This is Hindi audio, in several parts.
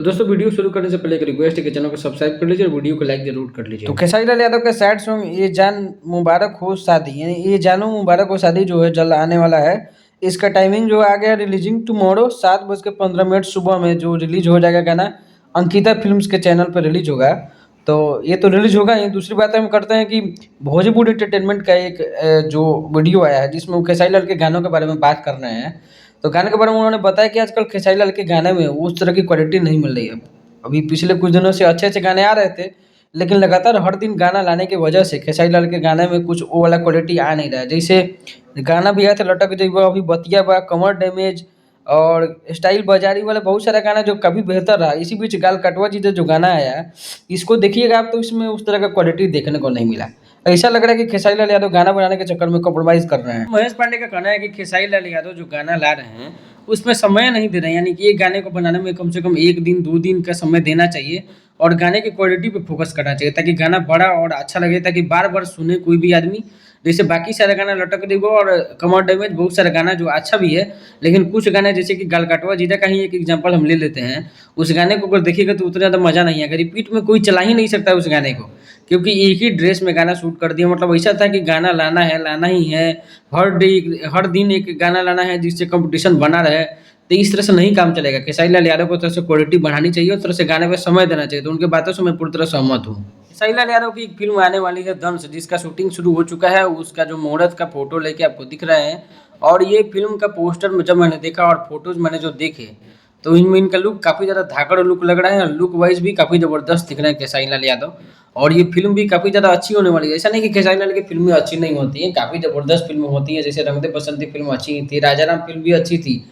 तो दोस्तों वीडियो शुरू करने से पहले एक रिक्वेस्ट है कि चैनल को सब्सक्राइब कर लीजिए और वीडियो को लाइक जरूर कर लीजिए। तो खेसारी लाल यादव का सैड सॉन्ग ये जान मुबारक हो शादी यानी ये जानू मुबारक हो शादी जो है जल्द आने वाला है। इसका टाइमिंग जो आ गया रिलीजिंग टुमारो 7:15 सुबह में जो रिलीज हो जाएगा गाना अंकिता फिल्म्स के चैनल पर रिलीज होगा। तो ये तो रिलीज होगा ही। दूसरी बात हम करते हैं कि भोजपुरी एंटरटेनमेंट का एक जो वीडियो आया है जिसमें वो खेसारी लाल के गानों के बारे में बात कर रहे हैं। तो गाने के बारे में उन्होंने बताया कि आजकल खेसारी लाल के गाने में उस तरह की क्वालिटी नहीं मिल रही है। अभी पिछले कुछ दिनों से अच्छे-अच्छे गाने आ रहे थे, लेकिन लगातार हर दिन गाना लाने की वजह से खेसारी लाल के गाने में कुछ वो वाला क्वालिटी आ नहीं रहा है। जैसे गाना भी आया था लटक जइबा, अभी बतिया बा, कमर डैमेज और स्टाइल बाज़ारी वाला बहुत सारा गाना जो काफ़ी बेहतर रहा। इसी बीच गाल कटवा जी का जो गाना आया, इसको देखिएगा आप तो इसमें उस तरह का क्वालिटी देखने को नहीं मिला। ऐसा लग रहा है कि खेसारी लाल यादव गाना बनाने के चक्कर में कॉम्प्रोमाइज़ कर रहे हैं। महेश पांडे का कहना है कि खेसारी लाल यादव जो गाना ला रहे हैं, उसमें समय नहीं दे रहे हैं। यानी कि एक गाने को बनाने में कम से कम 1 दिन, 2 दिन का समय देना चाहिए और गाने की क्वालिटी पे फ़ोकस करना चाहिए ताकि गाना बड़ा और अच्छा लगे, ताकि बार-बार सुने कोई भी आदमी। जैसे बाकी सारे गाना लटक देबो और कमर डैमेज बहुत सारा गाना जो अच्छा भी है, लेकिन कुछ गाने जैसे कि गलगटवा जीरा का ही एक एग्ज़ाम्पल हम ले लेते हैं। उस गाने को अगर देखिएगा तो उतना ज़्यादा मज़ा नहीं आएगा। रिपीट में कोई चला ही नहीं सकता उस गाने को, क्योंकि एक ही ड्रेस में गाना शूट कर दिया। मतलब ऐसा था कि गाना लाना है, लाना ही है। हर दिन एक गाना लाना है जिससे कॉम्पिटिशन बना रहे। तो इस तरह से नहीं काम चलेगा। खेसारी लाल यादव को तरह से क्वालिटी बढ़ानी चाहिए, उस तरह से गाने पे समय देना चाहिए। तो उनकी बातों से मैं पूरी तरह सहमत हूँ। खेसारी लाल यादव की एक फ़िल्म आने वाली है दंश, जिसका शूटिंग शुरू हो चुका है। उसका जो मुहूर्त का फ़ोटो लेके आपको दिख रहे हैं और ये फ़िल्म का पोस्टर में जब मैंने देखा और फ़ोटोज़ मैंने जो देखे, तो इनमें इनका लुक काफ़ी ज़्यादा धाकड़ लुक लग रहा है और लुक वाइज़ भी काफ़ी ज़बरदस्त दिख रहे हैं खेसारी लाल यादव। और ये फ़िल्म भी काफ़ी ज़्यादा अच्छी होने वाली है। ऐसा नहीं कि खेसारी लाल की फ़िल्में अच्छी नहीं होती हैं, काफ़ी ज़बरदस्त फ़िल्म होती हैं। जैसे रंग दे बसंती फ़िल्म अच्छी ही थी, राजाराम फ़िल्म भी अच्छी थी।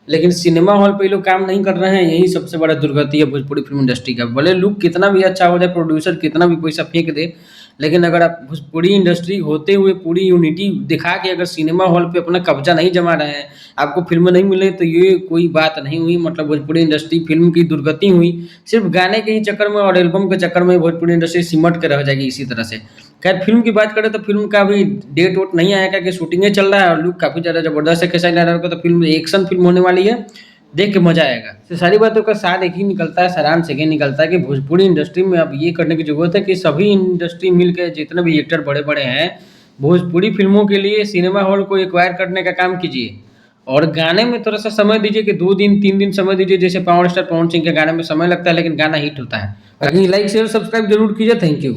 लेकिन सिनेमा हॉल पे ये लोग काम नहीं कर रहे हैं, यही सबसे बड़ा दुर्गति है भोजपुरी फ़िल्म इंडस्ट्री का। भले लुक कितना भी अच्छा हो जाए, प्रोड्यूसर कितना भी पैसा फेंक दे, लेकिन अगर आप भोजपुरी इंडस्ट्री होते हुए पूरी यूनिटी दिखा के अगर सिनेमा हॉल पे अपना कब्ज़ा नहीं जमा रहे हैं, आपको फ़िल्में नहीं मिल रही, तो ये कोई बात नहीं हुई। मतलब भोजपुरी इंडस्ट्री फ़िल्म की दुर्गति हुई। सिर्फ़ गाने के ही चक्कर में और एल्बम के चक्कर में भोजपुरी इंडस्ट्री सिमट के रह जाएगी इसी तरह से। खैर फ़िल्म की बात करें तो फ़िल्म का अभी डेट वोट नहीं आया, क्योंकि शूटिंगें चल रहा है और लुक काफ़ी ज़्यादा ज़बरदस्त है खेसारी लाल का। तो फ़िल्म एक्शन फ़िल्म होने वाली है, देख के मज़ा आएगा। तो सारी बातों का सार एक ही निकलता है, सारांश एक ही निकलता है कि भोजपुरी इंडस्ट्री में अब ये करने की ज़रूरत है कि सभी इंडस्ट्री मिल के जितने भी एक्टर बड़े-बड़े हैं, भोजपुरी फ़िल्मों के लिए सिनेमा हॉल को एक्वायर करने का काम कीजिए और गाने में थोड़ा-सा समय दीजिए कि 2 दिन, 3 दिन समय दीजिए। जैसे पावर स्टार पवन सिंह के गाने में समय लगता है, लेकिन गाना हिट होता है। बाकी लाइक, शेयर, सब्सक्राइब ज़रूर कीजिए। Thank you.